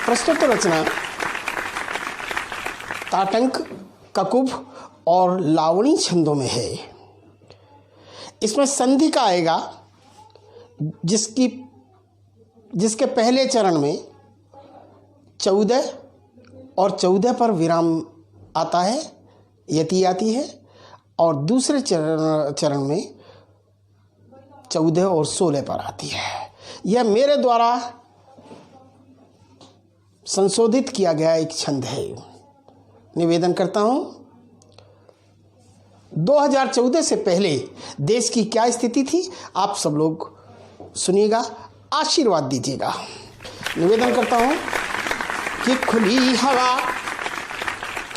प्रस्तुत रचना ताटंक, ककुभ और लावणी छंदों में है। इसमें संधि का आएगा जिसके पहले चरण में 14 और 14 पर विराम आता है, यति आती है, और दूसरे चरण में 14 और 16 पर आती है। यह मेरे द्वारा संशोधित किया गया एक छंद है। निवेदन करता हूं, 2014 से पहले देश की क्या स्थिति थी आप सब लोग सुनिएगा, आशीर्वाद दीजिएगा। निवेदन करता हूं कि खुली हवा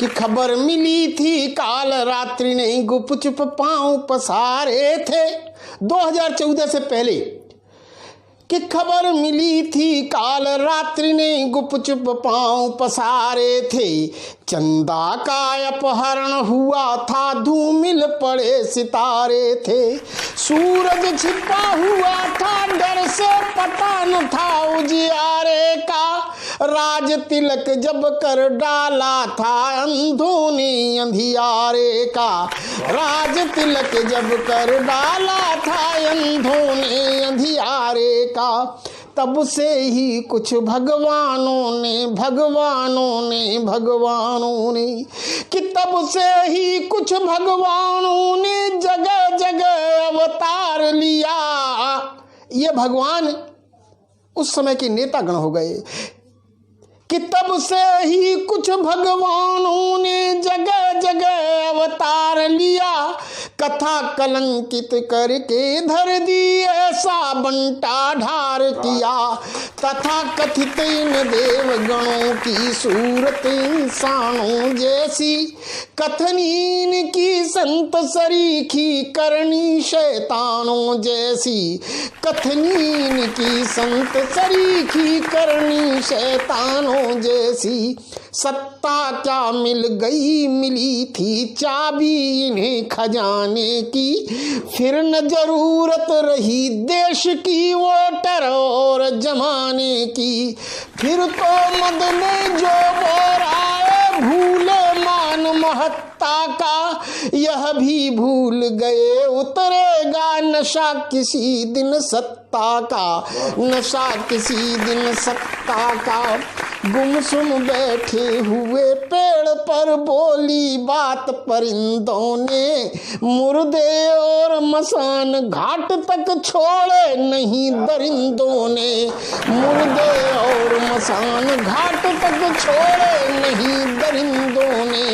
की खबर मिली थी, काल रात्रि ने गुपचुप पांव पसारे थे। 2014 से पहले कि खबर मिली थी, काल रात्रि ने गुपचुप पांव पसारे थे। चंदा का अपहरण हुआ था, धूमिल पड़े सितारे थे। सूरज छिपा हुआ था, डर से पता न था उजियारे का। राज तिलक जब कर डाला था, अंधों ने अंधियारे का। राज तिलक जब कर डाला था, अंधों ने अंधियारे का। तब से ही कुछ भगवानों ने कि तब से ही कुछ भगवानों ने जगह जगह अवतार लिया। ये भगवान उस समय के नेता गण हो गए कि तब से ही कुछ भगवानों ने जगह जगह अवतार लिया। कथा कलंकित करके धर दी, ऐसा बंटा ढार किया। तथा कथित इन देवगणों की सूरत इंसानों जैसी, कथनीन की संत सरीखी करनी शैतानों जैसी। कथनीन की संत सरीखी करनी शैतानों जैसी। सत्ता क्या मिल गई, मिली थी चाबी इन्हें खजाने की। फिर न जरूरत रही देश की वोटर और जमाने की। फिर तो मद में जो बोराए, भूले मान महत्ता का। यह भी भूल गए उतरेगा नशा किसी दिन सत्ता का। नशा किसी दिन सत्ता का। गुमसुम बैठे हुए पेड़ पर बोली बात परिंदों ने। मुर्दे और मसान घाट तक छोड़े नहीं दरिंदों ने। मुर्दे और मसान घाट तक छोड़े नहीं दरिंदों ने।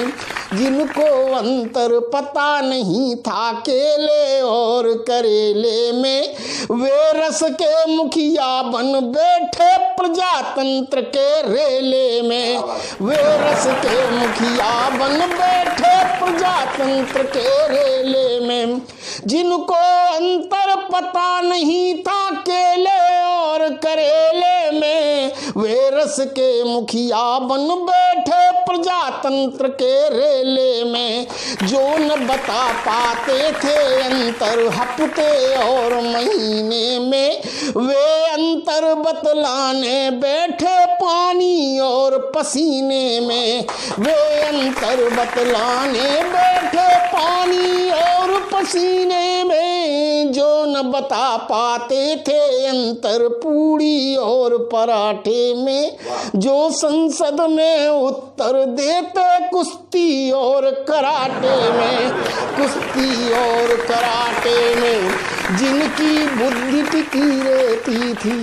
जिनको अंतर पता नहीं था केले और करेले में, वे रस के मुखिया बन बैठे प्रजातंत्र के रेले में। वे रस के मुखिया बन बैठे प्रजातंत्र के रेले में। जिनको अंतर पता नहीं था केले और करेले में, वे रस के मुखिया बन बैठे प्रजातंत्र के रेले में। जो न बता पाते थे अंतर हफ्ते और महीने में, वे अंतर बतलाने बैठे पानी और पसीने में। वे अंतर बतलाने बैठे पानी और पसीने में। जो न बता पाते थे अंतर पूड़ी और पराठे में। जो संसद में उत्तर देते कुश्ती और कराटे में। कुश्ती और कराटे में। जिनकी बुद्धि टिकी रहती थी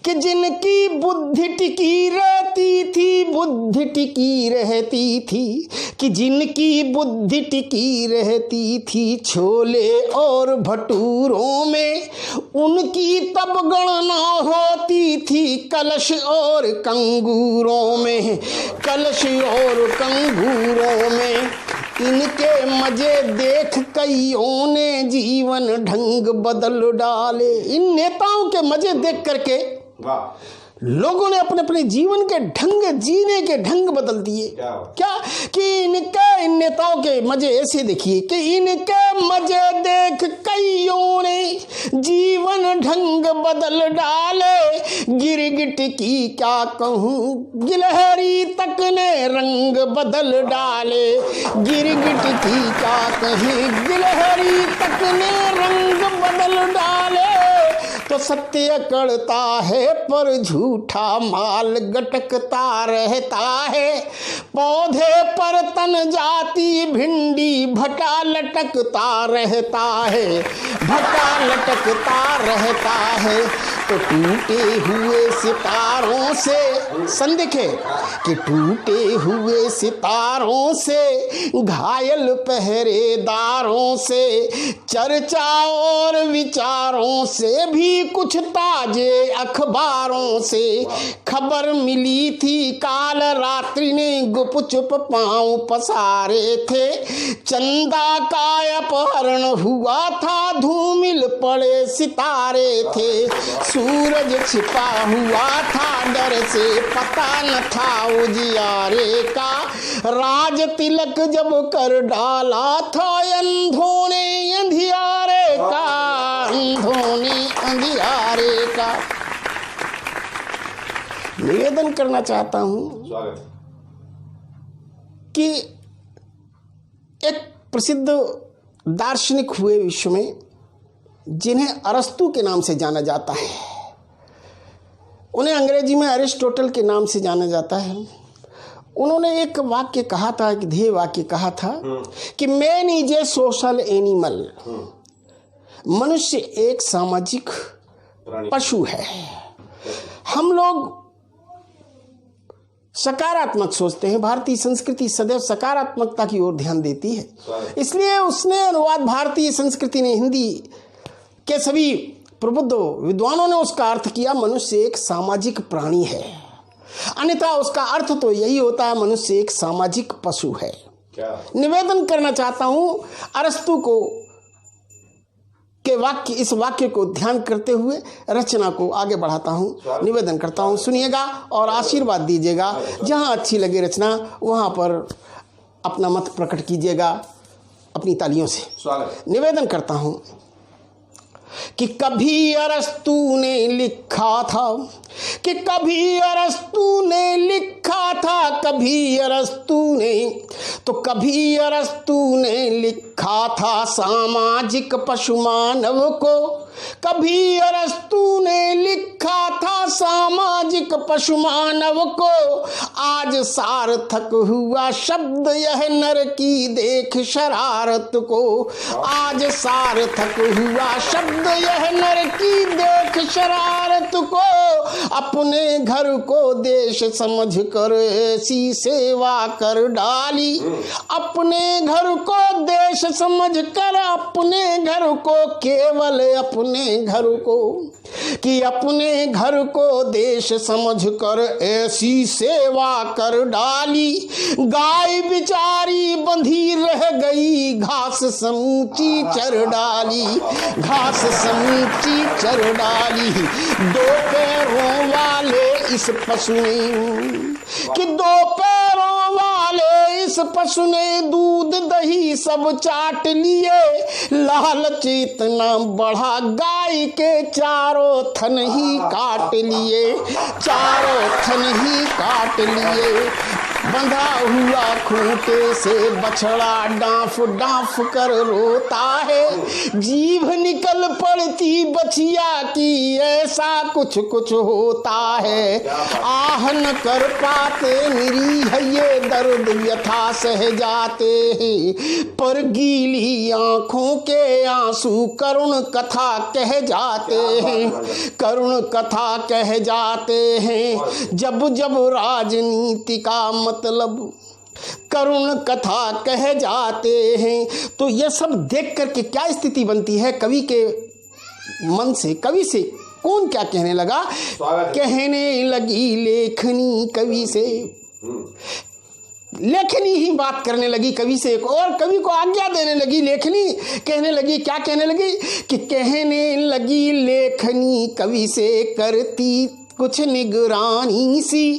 कि जिनकी बुद्धि टिकी रहती थी, बुद्धि टिकी रहती थी कि जिनकी बुद्धि टिकी रहती थी छोले और भटूरों में, उनकी तब गणना होती थी कलश और कंगूरों में। कलश और कंगूरों में। इनके मजे देख कईयों ने जीवन ढंग बदल डाले। इन नेताओं के मजे देख करके लोगों ने अपने अपने जीवन के ढंग, जीने के ढंग बदल दिए। क्या कि इन नेताओं के मजे ऐसे देखिए कि इनके मजे देख कईयों ने जीवन ढंग बदल डाले। गिरगिट की क्या कहूँ, गिलहरी तक ने रंग बदल डाले। गिरगिट की क्या कहें, गिलहरी तक ने रंग बदल डाले। तो सत्य अकड़ता है पर झूठा माल गटकता रहता है। पौधे पर तन जाती भिंडी भटा लटकता रहता है, भटा लटकता रहता है। तो टूटे हुए सितारों से, सन देखे कि टूटे हुए सितारों से, घायल पहरेदारों से, चर्चा और विचारों से भी कुछ ताजे अखबारों से। खबर मिली थी काल रात्रि ने गुपचुप पांव पसारे थे। चंदा का अपहरण हुआ था, धूमिल पड़े सितारे थे। सूरज छिपा हुआ था, डर से पता न था उजियारे का। राज तिलक जब कर डाला था, अंधों ने अंधियारे का, अंधों ने अंधियारे का। निवेदन करना चाहता हूं कि एक प्रसिद्ध दार्शनिक हुए विश्व में, जिन्हें अरस्तु के नाम से जाना जाता है, उन्हें अंग्रेजी में अरिस्टोटल के नाम से जाना जाता है। उन्होंने एक वाक्य कहा था, एक ध्येय वाक्य कहा था कि man is a social animal. मनुष्य एक सामाजिक पशु है। हम लोग सकारात्मक सोचते हैं। भारतीय संस्कृति सदैव सकारात्मकता की ओर ध्यान देती है, इसलिए उसने अनुवाद, भारतीय संस्कृति ने, हिंदी के सभी प्रबुद्ध विद्वानों ने उसका अर्थ किया, मनुष्य एक सामाजिक प्राणी है। अन्यथा उसका अर्थ तो यही होता है, मनुष्य एक सामाजिक पशु है। निवेदन करना चाहता हूं अरस्तु को के वाक्य, इस वाक्य को ध्यान करते हुए रचना को आगे बढ़ाता हूं। निवेदन करता हूं, सुनिएगा और आशीर्वाद दीजिएगा। जहां अच्छी लगे रचना वहां पर अपना मत प्रकट कीजिएगा अपनी तालियों से। निवेदन करता हूं कि कभी अरस्तु ने लिखा था, कि कभी अरस्तु ने लिखा था, कभी अरस्तु ने, तो कभी अरस्तु ने लिखा था सामाजिक पशु मानव को। कभी अरस्तु ने लिखा था सामाजिक पशु मानव को। आज सार्थक हुआ शब्द यह नर की देख शरारत को। आज सार्थक हुआ शब्द यह नर की देख शरारत को। अपने घर को देश समझ कर ऐसी सेवा कर डाली। अपने घर को देश समझ कर, अपने घर को, केवल अपने घर को, कि अपने घर को देश समझ कर ऐसी सेवा कर डाली। गाय बिचारी बंधी रह गई, घास समूची चर डाली, घास समूची चर डाली। दो पैरों वाले इस पशु ने, कि दो पैरों वाले इस पशु ने दूध दही सब चाट लिए। लालच इतना बढ़ा गाय के चारों थन ही काट लिए, चारों थन ही काट लिए। बंधा हुआ खूंटे से बछड़ा डांफ डांफ कर रोता है। जीभ निकल पड़ती बछिया की, ऐसा कुछ कुछ होता है। आह न कर पाते निरीह ये दर्द व्यथा सह जाते हैं, पर गीली आंखों के आंसू करुण कथा कह जाते हैं, करुण कथा कह जाते हैं। जब जब राजनीति का मतलब करुण कथा कह जाते हैं। तो यह सब देख करके क्या स्थिति बनती है कवि के मन से? कवि से कौन क्या कहने लगा? कहने लगी लेखनी कवि से, लेखनी ही बात करने लगी कवि से, और कवि को आज्ञा देने लगी लेखनी। कहने लगी, क्या कहने लगी? कि कहने लगी लेखनी कवि से, करती कुछ निगरानी सी।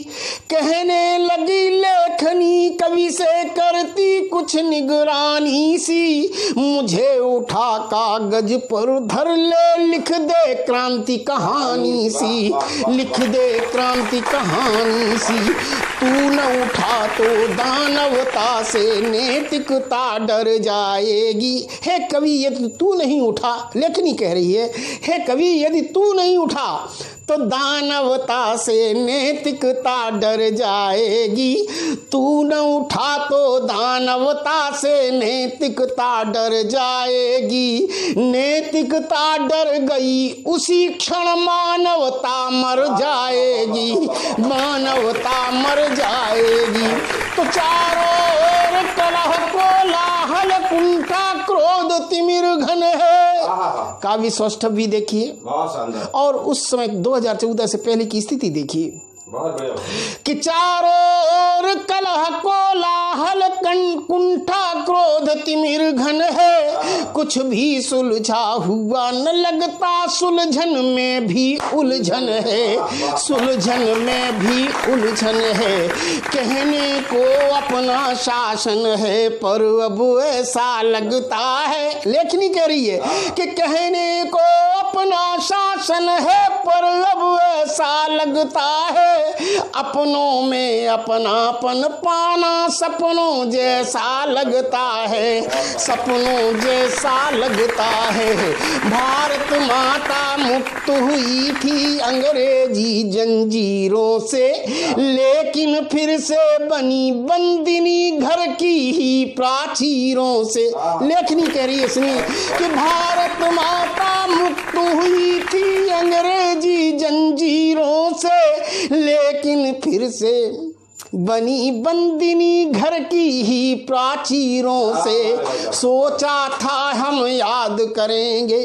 कहने लगी लेखनी कवि से करती कुछ निगरानी सी। मुझे उठा कागज पर धर ले, लिख दे क्रांति कहानी सी, लिख दे क्रांति कहानी सी। तू न उठा तो दानवता से नैतिकता डर जाएगी। हे कवि यदि तू नहीं उठा, लेखनी कह रही है, हे कवि यदि तू नहीं उठा तो दानवता से नैतिकता डर जाएगी। तू न उठा तो दानवता से नैतिकता डर जाएगी। नैतिकता डर गई उसी क्षण मानवता मर जाएगी, मानवता मर जाएगी। तो चारों ओर कलह कोलाहल कुंठा क्रोध तिमिर घन है। काव्य सौष्ठव भी देखिए और उस समय 2014 से पहले की स्थिति देखिए कि चारों ओर कलह कोलाहल कुंठा क्रोध तिमिर घन है। कुछ भी सुलझा हुआ न लगता, सुलझन में भी उलझन है, सुलझन में भी उलझन है। कहने को अपना शासन है पर अब ऐसा लगता है, लेखनी कह रही है कि कहने को अपना शासन है पर अब ऐसा लगता है। अपनों में अपनापन पाना सपनों जैसा लगता है, सपनों जैसा लगता है। भारत माता मुक्त हुई थी अंग्रेजी जंजीरों से, लेकिन फिर से बनी बंदिनी घर की ही प्राचीरों से। लेखनी कह रही है इसने कि भारत माता मुक्त हुई थी अंग्रेजी जंजीरों से, लेकिन फिर से बनी बंदिनी घर की ही प्राचीरों से। सोचा था हम याद करेंगे,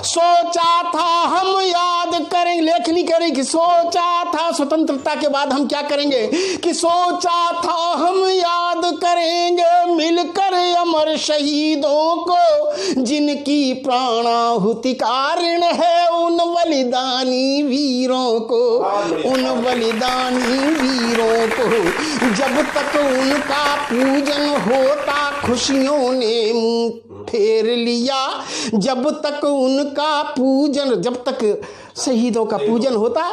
सोचा था हम याद करेंगे। लेखनी कह रही कि सोचा था स्वतंत्रता के बाद हम क्या करेंगे, कि सोचा था हम याद करेंगे मिलकर अमर शहीदों को, जिनकी प्राणाहुति का ऋण है उन बलिदानी वीरों को, उन बलिदानी वीरों को। जब तक उनका पूजन होता खुशियों ने मुंह फेर लिया, जब तक उनका पूजन, जब तक शहीदों का पूजन होता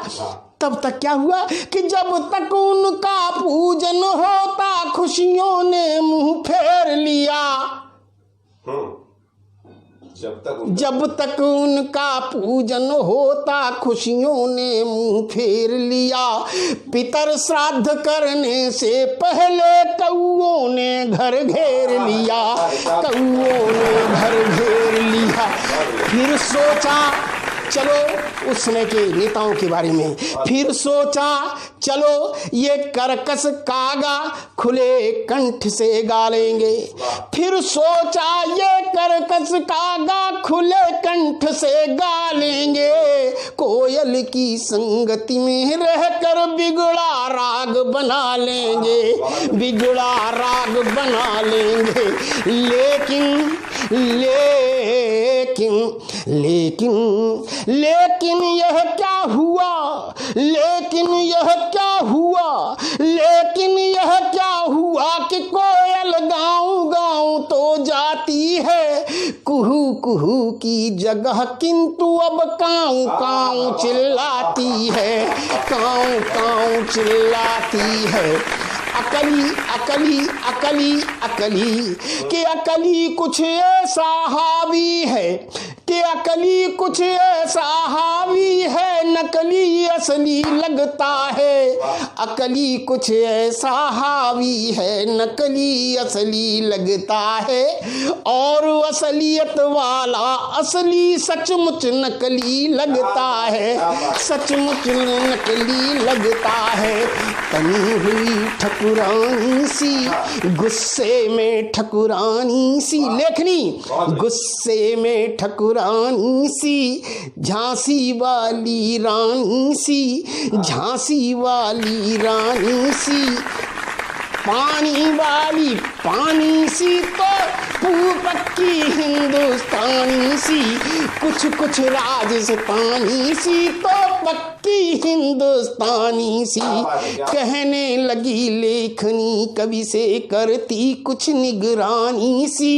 तब तक क्या हुआ कि जब तक उनका पूजन होता खुशियों ने मुंह फेर लिया। जब तक उनका पूजन होता खुशियों ने मुंह फेर लिया। पितर श्राद्ध करने से पहले कौओं ने घर घेर लिया, कौओं ने घर घेर लिया। फिर सोचा चलो उस समय के नेताओं के बारे में, फिर सोचा चलो ये करकस कागा खुले कंठ से गा लेंगे। फिर सोचा ये करकस कागा खुले कंठ से गा लेंगे। कोयल की संगति में रहकर बिगड़ा राग बना लेंगे, बिगड़ा राग बना लेंगे। लेकिन लेकिन लेकिन लेकिन यह क्या हुआ, लेकिन यह क्या हुआ, लेकिन यह क्या हुआ कि कोयल गाँव गाँव तो जाती है कुहू कुहू की जगह, किंतु अब काऊ काऊ चिल्लाती है, काऊ काऊ चिल्लाती है। अकली अकली अकली अकली कि अकली कुछ ऐसा हावी है, कि अकली कुछ ऐसा हावी है, नकली असली लगता है। अकली कुछ ऐसा हावी है, नकली असली लगता है। और असलियत वाला असली सचमुच नकली लगता है, सचमुच नकली लगता है। तनी हुई ठकुरानी सी, गुस्से में ठकुरानी सी। लेखनी गुस्से में ठकुरानी सी, झांसी वाली रानी सी, झांसी वाली रानी सी। पानी वाली पानी सी तो पक्की हिंदुस्तानी सी, कुछ कुछ राजस्थानी सी तो पक्की हिंदुस्तानी सी, कहने लगी लेखनी कवि से करती कुछ निगरानी सी,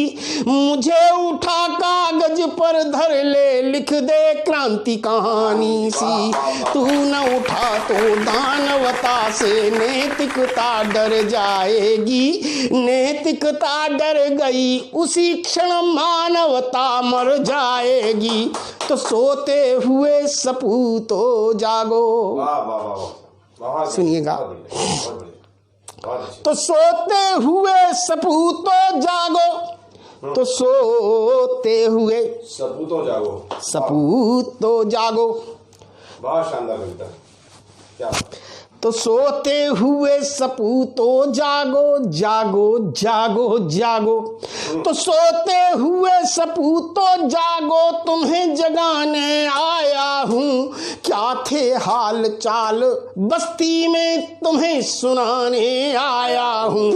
मुझे उठा कागज पर धर ले लिख दे क्रांति कहानी सी, तू न उठा तो दानवता से नैतिकता डर जाएगी, नैतिकता डर गई उसी क्षण मानवता मर जाएगी, तो सोते हुए सपूतों जागो। सुनिएगा, तो सोते हुए सपूतों जागो, तो सोते हुए सपूतों जागो, सपूतों जागो। बहुत शानदार कविता, क्या तो सोते हुए सपूतों जागो, जागो जागो जागो, तो सोते हुए सपूतों जागो, तुम्हें जगाने आया हूँ, क्या थे हाल चाल बस्ती में तुम्हें सुनाने आया हूँ,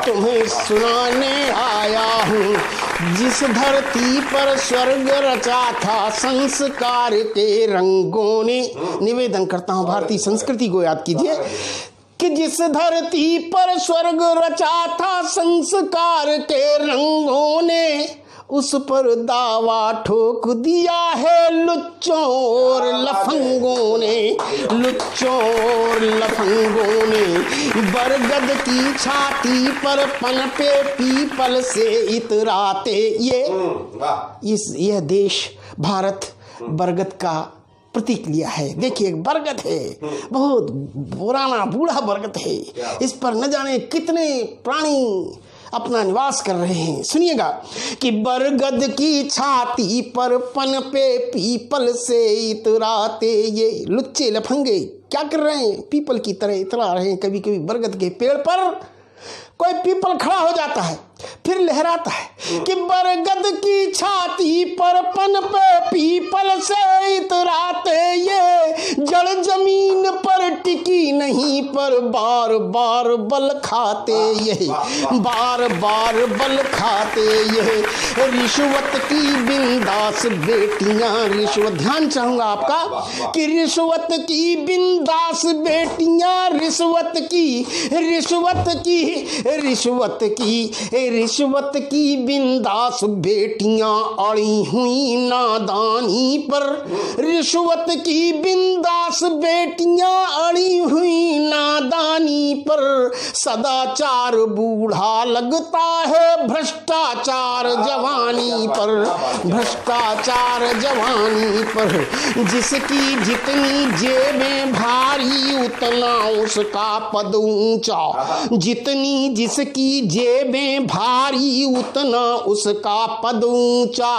तुम्हें सुनाने आया हूँ, जिस धरती पर स्वर्ग रचा था संस्कार के रंगों ने। निवेदन करता हूँ भारतीय संस्कृति को याद कीजिए कि जिस धरती पर स्वर्ग रचा था संस्कार के रंगों ने, उस पर दावा ठोक दिया है लुच्चों और लफंगों ने, लुच्चों और लफंगों ने। बरगद की छाती पर पनपे पीपल से इतराते यह देश भारत बरगद का प्रतीक लिया है। देखिए बरगद है, बहुत पुराना बूढ़ा बरगद है, इस पर न जाने कितने प्राणी अपना निवास कर रहे हैं। सुनिएगा कि बरगद की छाती पर पनपे पीपल से इतराते ये लुच्चे लफंगे क्या कर रहे हैं, पीपल की तरह इतरा रहे हैं। कभी कभी बरगद के पेड़ पर कोई पीपल खड़ा हो जाता है, फिर लहराता है कि बरगद की छाती पर पनपे पीपल से इतराते ये जड़ जमीन पर टिकी नहीं, पर बार बार बल खाते ये, बार बार बल खाते ये। रिश्वत की बिंदास बेटियां, रिश्वत, ध्यान चाहूंगा आपका कि रिश्वत की बिंदास बेटियां, रिश्वत की रिश्वत की बिंदास बेटियां अड़ी हुई नादानी पर, रिश्वत की बिंदास बेटियां अड़ी हुई नादानी पर। सदाचार बूढ़ा लगता है भ्रष्टाचार जवानी पर, भ्रष्टाचार जवानी पर। जिसकी जितनी जेबें भारी उतना उसका पद ऊंचा, जितनी जिसकी जेबें भारी उतना उसका पद ऊंचा,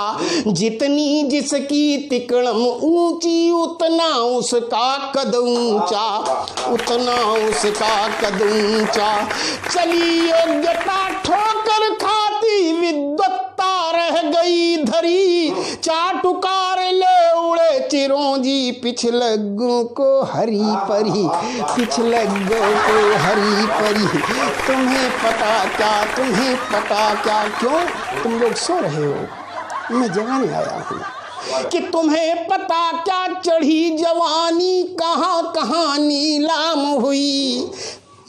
जितनी जिसकी तिकड़म ऊंची उतना उसका कद ऊंचा, उतना उसका कद ऊंचा। चली योग्यता ठोकर खाती विद्वत्ता रह गई धरी, चाटुकार ले उड़े चिरौंजी पिछलग्गों को हरी परी, पिछलग्गों को हरी परी। तुम्हें पता क्या, तुम्हें पता क्या, क्यों तुम लोग सो रहे हो, मैं जगाने आया हूँ कि तुम्हें पता क्या चढ़ी जवानी कहाँ कहाँ नीलाम हुई।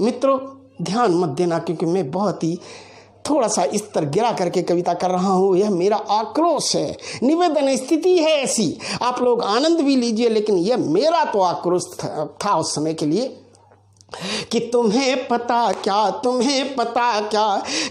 मित्रों ध्यान मत देना क्योंकि मैं बहुत ही थोड़ा सा इस तरह गिरा करके कविता कर रहा हूँ, यह मेरा आक्रोश है, निवेदन, स्थिति है ऐसी। आप लोग आनंद भी लीजिए, लेकिन यह मेरा तो आक्रोश था उस समय के लिए कि तुम्हें पता क्या, तुम्हें पता क्या,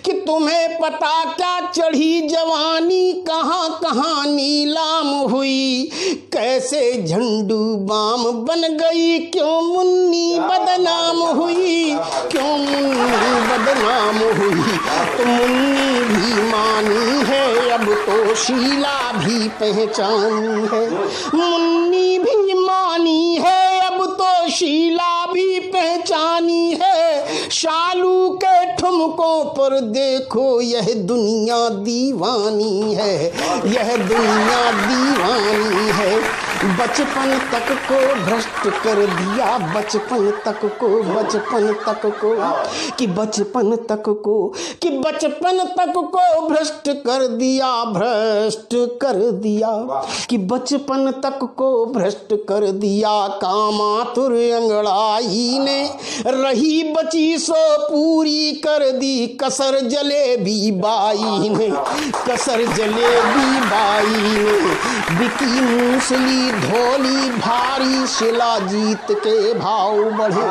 कि तुम्हें पता क्या चढ़ी जवानी कहाँ कहाँ नीलाम हुई। कैसे झंडू बाम बन गई, क्यों मुन्नी बदनाम हुई, क्यों मुन्नी बदनाम हुई। तो मुन्नी भी मानी है, अब तो शीला भी पहचानी है, मुन्नी भी मानी है, अब तो शीला भी पहचानी है। शालू के ठुमकों पर देखो यह दुनिया दीवानी है, यह दुनिया दीवानी है। बचपन तक को भ्रष्ट कर दिया, बचपन तक को, बचपन तक को, कि बचपन तक को, कि बचपन तक को भ्रष्ट कर दिया, भ्रष्ट कर दिया, कि बचपन तक को भ्रष्ट कर दिया। कामातुर अंगड़ाई ने रही बची सो पूरी कर दी, कसर जलेबी बाई ने, कसर जलेबी बाई ने, बिकी मूसली धोली भारी, शिलाजीत के भाव बढ़े,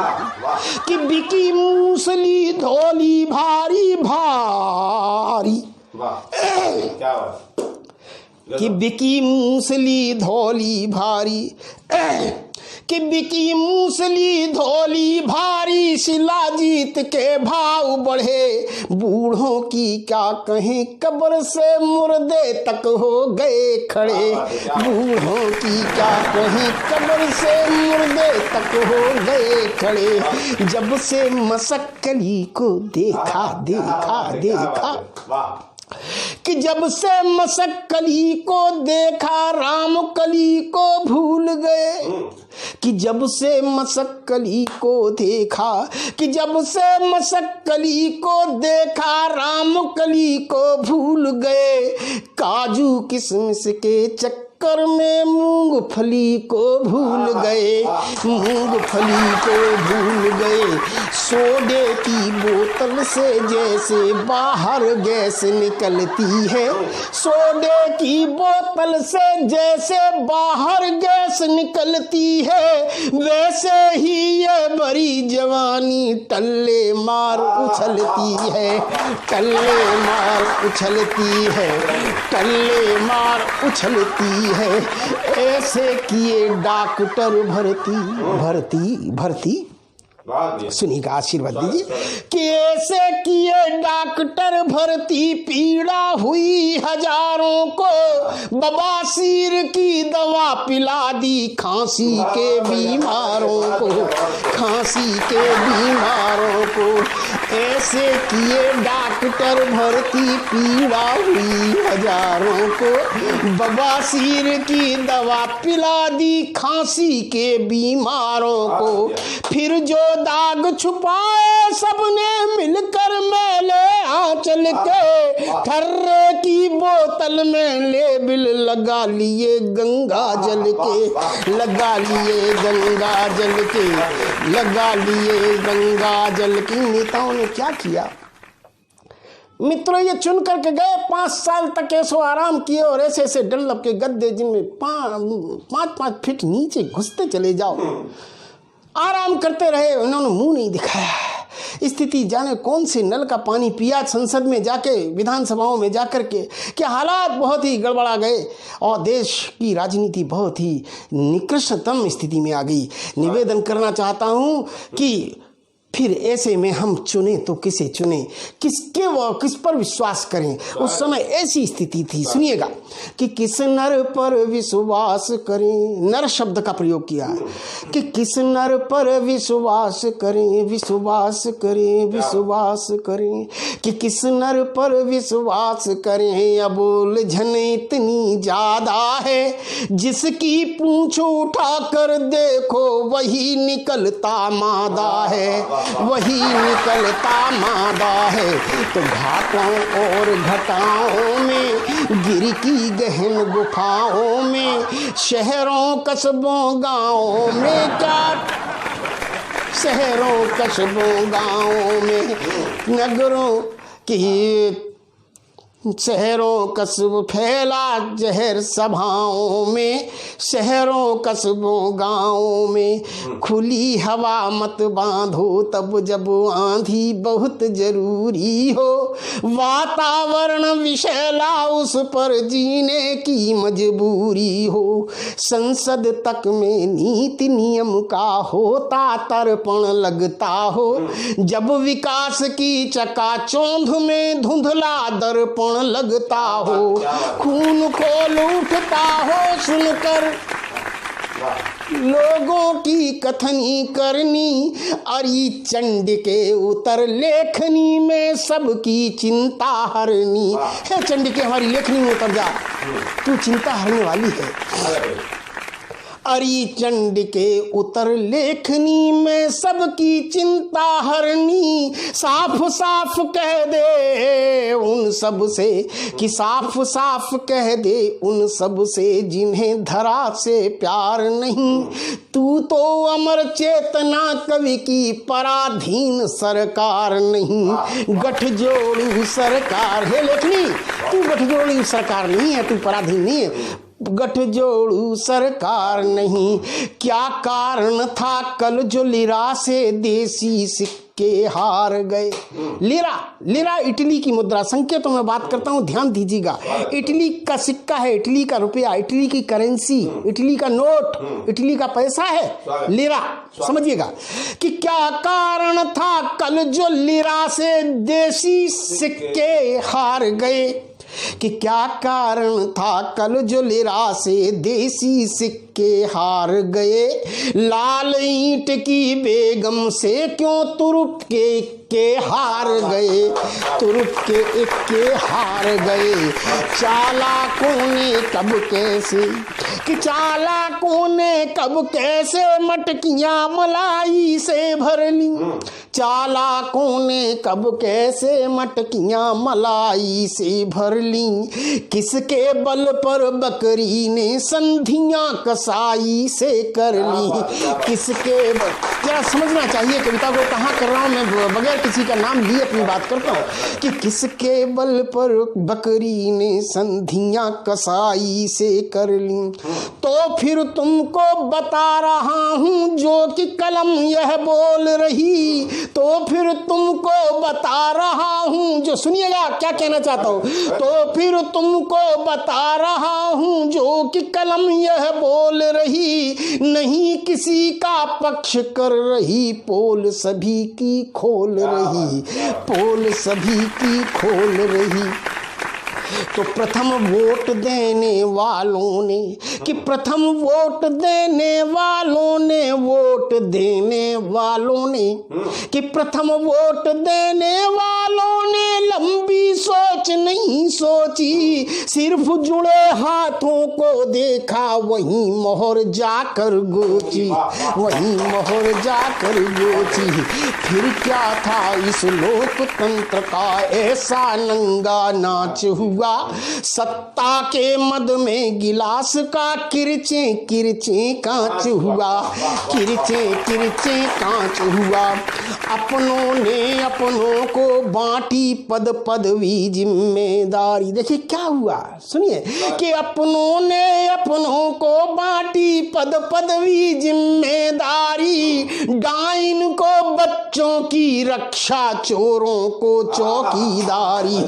कि बिकी मूसली धोली भारी भारी, क्या बात, कि बिकी मूसली धोली भारी, कि बिकी मूसली धोली भारी, शिलाजीत के भाव बढ़े। बूढ़ों की क्या कहें, कब्र से मुर्दे तक हो गए खड़े, बूढ़ों की क्या कहें, कब्र से मुर्दे तक हो गए खड़े। जब से मसक्कली को देखा देखा देखा, कि जब से मसक्कली को देखा, राम कली को भूल गए, कि जब से मसक्कली को देखा, कि जब से मसक्कली को देखा, राम कली को भूल गए। काजू किशमिश के चक्कर में मूंगफली को भूल गए, मूंगफली को भूल गए। सोडे की बोतल से जैसे बाहर गैस निकलती है, सोडे की बोतल से जैसे बाहर गैस निकलती है, वैसे ही ये बड़ी जवानी टल्ले मार उछलती है, टल्ले मार उछलती है, टल्ले मार उछलती है। ऐसे किए डॉक्टर भर्ती सुनिएगा, आशीर्वाद दीजिए, कि ऐसे किए डॉक्टर भर्ती, पीड़ा हुई हजारों को, बवासीर की दवा पिला दी खांसी के बीमारों को, खांसी के बीमारों को। ऐसे किए डॉक्टर भर्ती, पीड़ा हुई हजारों को, बवासीर की दवा पिला दी खांसी के बीमारों को। फिर जो दाग छुपाए सबने मिलकर मैले आंचल के, ठर्रे की बोतल में लेबिल लगा लिए गंगा जल के, लगा लिए गंगा जल के, लगा लिए गंगा जल की। नेताओं ने क्या किया मित्रों, ये चुन करके गए, 5 साल तक ऐसो आराम किए, और ऐसे ऐसे डल्लब के गद्दे जिनमें 5-5 फीट नीचे घुसते चले जाओ, आराम करते रहे, उन्होंने मुंह नहीं दिखाया। स्थिति जाने कौन से नल का पानी पिया, संसद में जाके, विधानसभाओं में जाकर के, कि हालात बहुत ही गड़बड़ा गए और देश की राजनीति बहुत ही निकृष्टतम स्थिति में आ गई। निवेदन करना चाहता हूं कि फिर ऐसे में हम चुने तो किसे चुने, किस पर विश्वास करें। उस समय ऐसी स्थिति थी, सुनिएगा, कि किस नर पर विश्वास करें, नर शब्द का प्रयोग किया, कि किस नर पर विश्वास करें, विश्वास करें, विश्वास करें, कि किस नर पर विश्वास करें। अब उलझन इतनी ज्यादा है, जिसकी पूंछ उठा कर देखो वही निकलता मादा है, वही निकलता मादा है। तो घाटों और घटाओं में, गिर की गहन गुफाओं में, शहरों कस्बों गांवों में, क्या शहरों कस्बों गांवों में, नगरों की शहरों कस्ब फैला जहर सभाओं में, शहरों कस्बों गांवों में। खुली हवा मत बांधो तब जब आंधी बहुत जरूरी हो, वातावरण विषैला उस पर जीने की मजबूरी हो। संसद तक में नीति नियम का होता तर्पण लगता हो, जब विकास की चकाचौंध में धुंधला दर्पण लगता हो। खून खोल उठता हो सुनकर लोगों की कथनी करनी, अरी चंड के उतर लेखनी में सबकी चिंता हरनी। है चंड के हमारी लेखनी में उतर जा, तू चिंता हरने वाली है। अरी चंड के उतर लेखनी में सबकी चिंता हरनी, साफ साफ कह दे उन सब से कि साफ साफ कह दे उन सब से जिन्हें धरा से प्यार नहीं। तू तो अमर चेतना कवि की पराधीन सरकार नहीं। गठजोड़ी सरकार है लेखनी, तू गठजोड़ी सरकार नहीं है, तू पराधीन नहीं है, गठजोड़ू सरकार नहीं। क्या कारण था कल जो लिरा से देसी सिक्के हार गए। लिरा, लिरा इटली की मुद्रा, संकेतों में बात करता हूं, ध्यान दीजिएगा। इटली का सिक्का है, इटली का रुपया, इटली की करेंसी, इटली का नोट, इटली का पैसा है लिरा। समझिएगा कि क्या कारण था कल जो लिरा से देसी सिक्के हार गए, कि क्या कारण था कल जो लिरा से देसी सिक्के हार गए। लाल ईंट की बेगम से क्यों तुरुप के हार गए, तुरुप के हार गए। चालाकों ने कब कैसे, कि चालाकों ने कब कैसे मटकियां मलाई से भर ली, चालाकों ने कब कैसे मटकियां मलाई से भर ली। किसके बल पर बकरी ने संधियां कसाई से कर ली, किसके जरा समझना चाहिए कविता को कहाँ कर रहा हूं मैं, बगैर किसी का नाम लिए अपनी बात करता हूं कि किसके बल पर बकरी ने संधियां कसाई से कर ली। तो फिर तुमको बता रहा हूं जो कि कलम यह बोल रही, तो फिर तुमको बता रहा हूं जो, सुनिएगा क्या कहना चाहता हूं, तो फिर तुमको बता रहा हूं जो कि कलम यह बोल रही, नहीं किसी का पक्ष कर रही, पोल सभी की खोल रही, पोल सभी की खोल रही। तो प्रथम वोट देने वालों ने, कि प्रथम वोट देने वालों ने, वोट देने वालों ने, कि प्रथम वोट देने वालों ने लंबी सोच नहीं सोची, सिर्फ जुड़े हाथों को देखा वहीं मोहर जाकर गोची, वहीं मोहर जाकर गोची। फिर क्या था इस लोकतंत्र का ऐसा नंगा नाच हुआ, सत्ता के मद में गिलास का किरचे किरचे कांच हुआ, किरचे किरचे कांच हुआ। अपनों ने अपनों को बांटी पद पदवी जिम्मेदारी। देखिए क्या हुआ, सुनिए कि अपनों ने अपनों को बांटी पद पदवी जिम्मेदारी, डाइन को बच्चों की रक्षा, चोरों को चौकीदारी,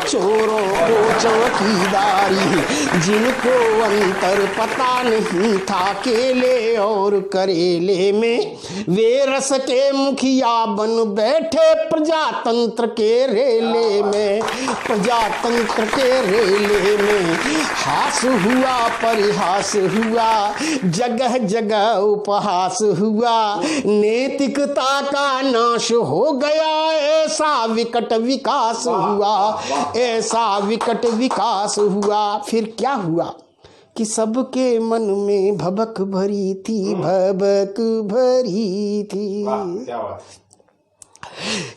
चोरों को चौकीदारी। जिनको अंतर पता नहीं था केले और करेले में, वे रस के मुखिया बन बैठे प्रजातंत्र के रेले में, प्रजातंत्र के रेले में। हास हुआ परिहास हुआ, जगह जगह उपहास हुआ, नैतिकता का नाश हो गया, ऐसा विकट विकास हुआ, ऐसा विकट विकास हुआ। फिर क्या हुआ कि सबके मन में भबक भरी थी, भबक भरी थी,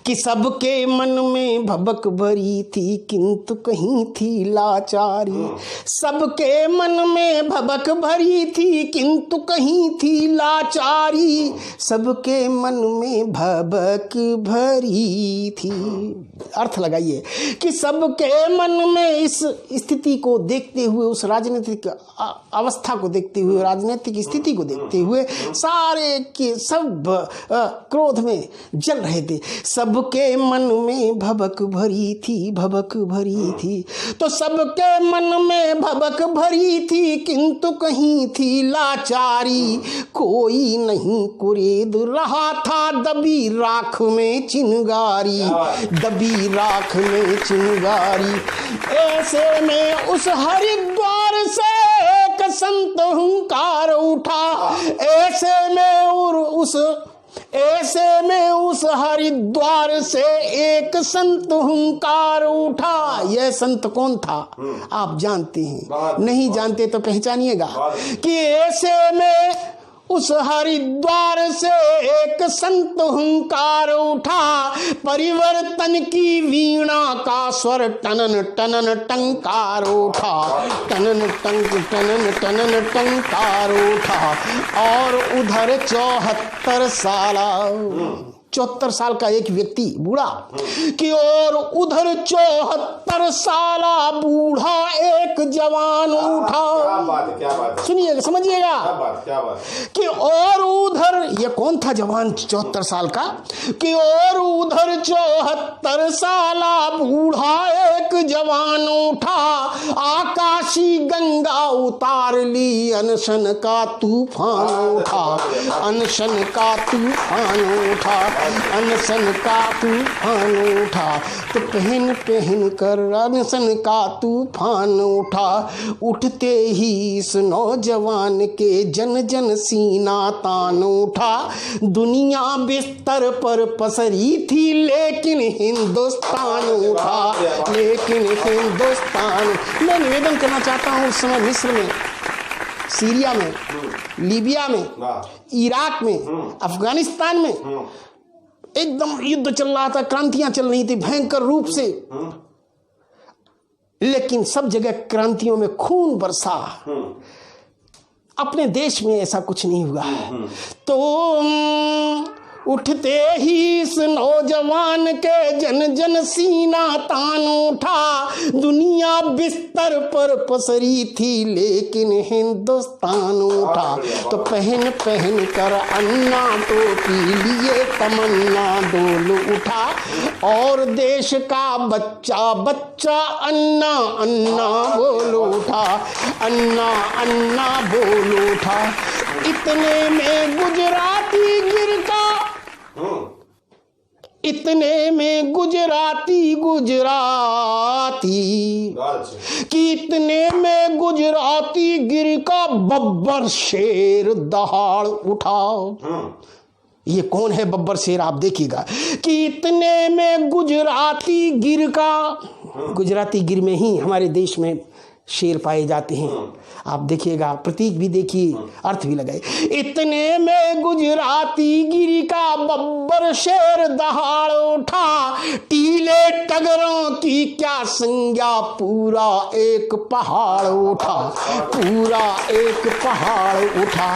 कि सबके मन में भबक भरी थी किंतु कहीं थी लाचारी, सबके मन में भबक भरी थी किंतु कहीं थी लाचारी, सबके मन में भबक भरी थी। अर्थ लगाइए कि सबके मन में इस स्थिति को देखते हुए, उस राजनीतिक अवस्था को देखते हुए, राजनीतिक स्थिति को देखते हुए सारे के सब क्रोध में जल रहे थे। सबके मन में भबक भरी थी, भबक भरी थी। तो सबके मन में भबक भरी थी किंतु कहीं थी लाचारी, कोई नहीं कुरेद रहा था दबी राख में चिंगारी, दबी राख में चिंगारी। ऐसे में उस हरिद्वार से एक संत हुंकार उठा, ऐसे में ऐसे में उस हरिद्वार से एक संत हुंकार उठा। यह संत कौन था आप जानते हैं, नहीं जानते तो पहचानिएगा कि ऐसे में उस हरिद्वार से एक संत हुंकार उठा, परिवर्तन की वीणा का स्वर टनन टनन टंकार उठा, टनन टंक टनन टनन टंकार उठा। और उधर 74 साला 74 साल का एक व्यक्ति बूढ़ा कि और उधर 74 साला बूढ़ा एक जवान उठा। क्या बात है, सुनिएगा समझिएगा क्या बात कि और उधर, ये कौन था जवान 74 साल का, कि और उधर 74 साला बूढ़ा एक जवान उठा, आकाशी गंगा उतार ली, अनशन का तूफान उठा, अनशन का तूफान उठा, अनशन का तूफान उठा। तो पहन पहन कर अनशन का तूफान उठा। उठते ही इस नौजवान के जन जन सीना तान उठा। दुनिया बिस्तर पर पसरी थी लेकिन हिंदुस्तान उठा, लेकिन हिंदुस्तान। मैं निवेदन करना चाहता हूँ उस समय मिस्र में, सीरिया में, लीबिया में, इराक में, अफगानिस्तान में एकदम युद्ध चल रहा था, क्रांतियां चल रही थी भयंकर रूप से, लेकिन सब जगह क्रांतियों में खून बरसा। अपने देश में ऐसा कुछ नहीं हुआ। तो उठते ही इस नौजवान के जन जन सीना तान उठा। दुनिया बिस्तर पर पसरी थी लेकिन हिंदुस्तान उठा। तो पहन पहन कर अन्ना टोपी लिए तमन्ना डोल उठा। और देश का बच्चा बच्चा अन्ना अन्ना बोल उठा, अन्ना अन्ना बोल उठा। इतने में गुजराती गिर का, इतने में गुजराती कि इतने में गुजराती गिर का बब्बर शेर दहाड़ उठा। ये कौन है बब्बर शेर आप देखिएगा कि इतने में गुजराती गिर का, गुजराती गिर में ही हमारे देश में शेर पाए जाते हैं। आप देखिएगा, प्रतीक भी देखिए, अर्थ भी लगाए। इतने में गुजराती गिरी का बब्बर शेर दहाड़ उठा। टीले टगरों की क्या संज्ञा, पूरा एक पहाड़ उठा, पूरा एक पहाड़ उठा।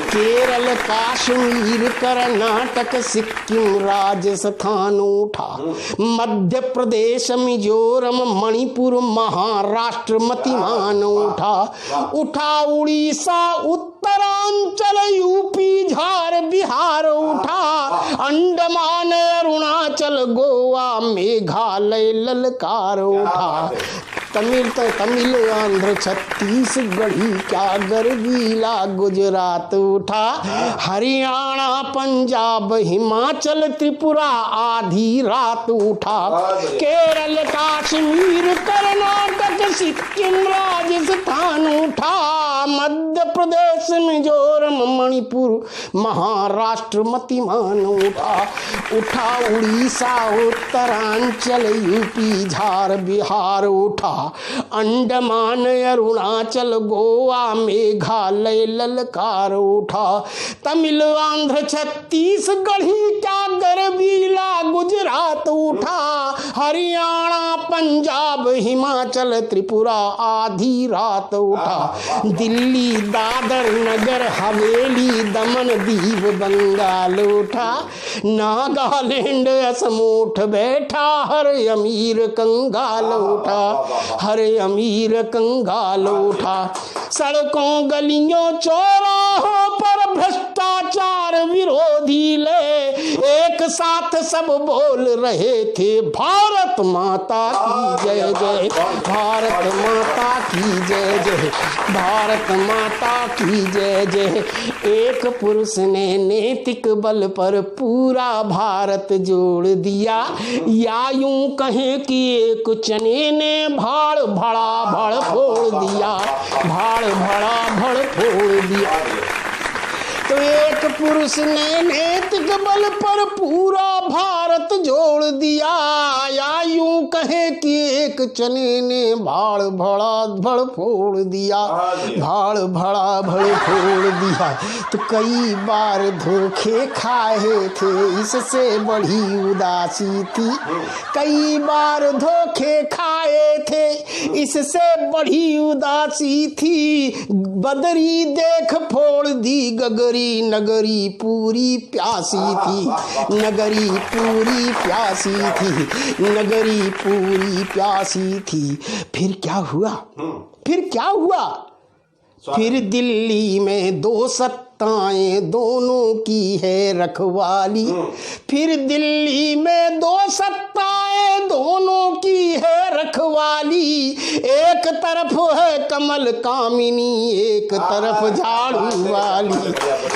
केरल काश्मीर कर्नाटक सिक्किम राजस्थान उठा। मध्य प्रदेश मिजोरम मणिपुर महाराष्ट्र मतिमान उठा। उठा उड़ीसा उत्तरांचल यूपी झार बिहार उठा। अंडमान अरुणाचल गोवा मेघालय ललकार उठा। तमिल आंध्र छत्तीसगढ़ क्या गरगीला गुजरात उठा। हरियाणा पंजाब हिमाचल त्रिपुरा आधी रात उठा। केरल काश्मीर कर्नाटक सिक्किम राजस्थान उठा। मध्य प्रदेश मिजोरम मणिपुर महाराष्ट्र मतिमान उठा। उठा उड़ीसा उत्तरांचल यूपी झार बिहार उठा। अंडमान अरुणाचल गोवा मेघालय ललकार उठा। तमिल आंध्र छत्तीसगढ़ क्या गरबीला गुजरात उठा। हरियाणा पंजाब हिमाचल त्रिपुरा आधी रात उठा। दिल्ली दादर नगर हवेली दमन दीव बंगाल उठा। नागालैंड असम उठ बैठा। हर अमीर कंगाल उठा, हर अमीर कंगाल उठा। सड़कों गलियों चौराहों पर भ्रष्टाचार विरोधी ले एक साथ सब बोल रहे थे भारत माता की जय जय, भारत माता की जय जय, भारत माता की जय जय। एक पुरुष ने नैतिक बल पर पूरा भारत जोड़ दिया, या यूं कहें कि एक चने ने भाड़ भड़ा भड़ फोड़ दिया, भाड़ भड़ा भड़ फोड़ दिया। तो एक पुरुष ने नैतिक बल पर पूरा भारत जोड़ दिया, या यूं कहे कि एक चने ने भाड़ भड़ा भड़ फोड़ दिया, भाड़ भड़ा भड़ फोड़ दिया। तो कई बार धोखे खाए थे, इससे बड़ी उदासी थी, कई बार धोखे खाए थे, इससे बड़ी उदासी थी। बदरी देख फोड़ दी गगरी, नगरी पूरी प्यासी थी, नगरी पूरी प्यासी थी, नगरी पूरी प्यासी थी। फिर क्या हुआ? फिर क्या हुआ? फिर दिल्ली में 2 सत्ताएं, दोनों की है रखवाली। फिर दिल्ली में 2 सत्ताएं, दोनों की है रखवाली। एक तरफ है कमल कामिनी, एक तरफ झाड़ू वाली,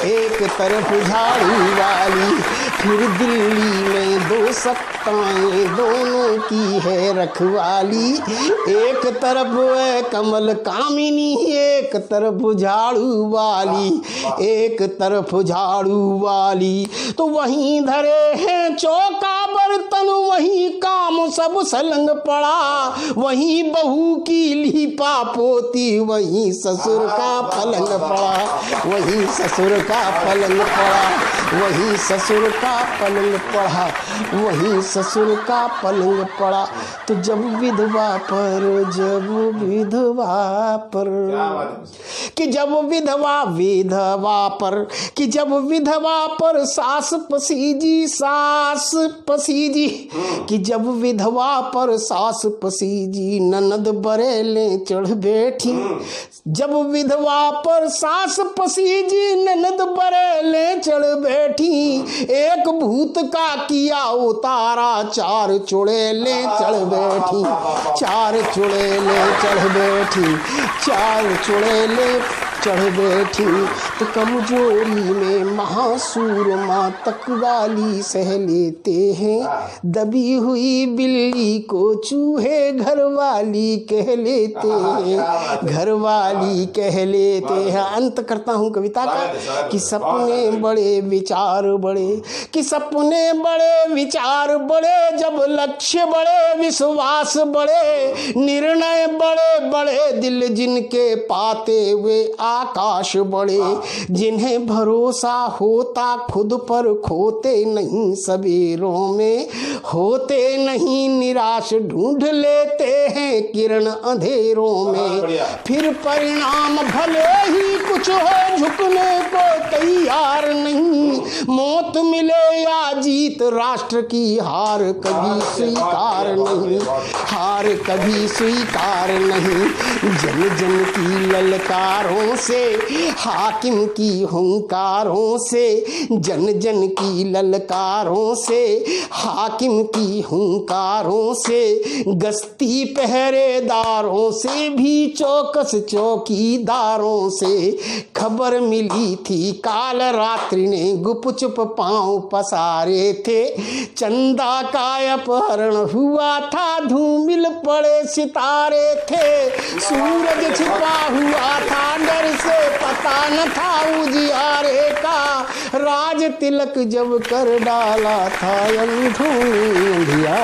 एक तरफ झाड़ू वाली। फिर दिल्ली में 2 सत्ताएं, दोनों की है रखवाली। एक तरफ है कमल कामिनी, एक तरफ झाड़ू वाली, एक तरफ झाड़ू वाली। तो वहीं धरे हैं चौका बर्तन, वहीं काम सब सलंग पड़ा। वहीं बहू की लीपा पोती, वहीं ससुर का पलंग पड़ा, वहीं ससुर का पलंग पड़ा, वहीं ससुर का पलंग पड़ा, वहीं ससुर का पलंग पड़ा। तो जब विधवा पर, जब विधवा पर, कि जब विधवा विधवा पर, कि जब विधवा पर सास पसीजी, सास पसीजी, कि जब विधवा पर सास पसीजी, ननद बरेले चढ़ बैठी। जब विधवा पर सास पसीजी, ननद बरेले चढ़ बैठी। एक भूत का किया उतारा, 4 चुड़ैलें चढ़ बैठी, 4 चुड़ैलें चढ़ बैठी, 4 चुड़ैलें चढ़ बैठी। तो कमजोरी में महासूरमा तकवाली सह लेते हैं, दबी हुई बिल्ली को चूहे घरवाली कह लेते हैं, घरवाली कह लेते हैं। अंत करता हूँ कविता का कि सपने बड़े विचार बड़े, कि सपने बड़े विचार बड़े, जब लक्ष्य बड़े विश्वास बड़े, निर्णय बड़े बड़े, दिल जिनके पाते हुए आकाश बड़े। जिन्हें भरोसा होता खुद पर, खोते नहीं सबेरों में, होते नहीं निराश, ढूंढ लेते हैं किरण अंधेरों में। फिर परिणाम भले ही कुछ हो, झुकने को तैयार नहीं। मौत मिले या जीत, राष्ट्र की हार कभी स्वीकार नहीं, हार कभी स्वीकार नहीं। जन जन की ललकारों से, हाकिम की हुंकारों से, जन जन की ललकारों से, हाकिम की हुंकारों से, गश्ती पहरेदारों से भी चौकस चौकीदारों से खबर मिली थी। काल रात्रि ने गुपचुप पांव पसारे थे, चंदा का अपहरण हुआ था, धूमिल पड़े सितारे थे। सूरज छिपा हुआ था, डर से पता न था उजियारे का। राज तिलक जब कर डाला था अंधेरा।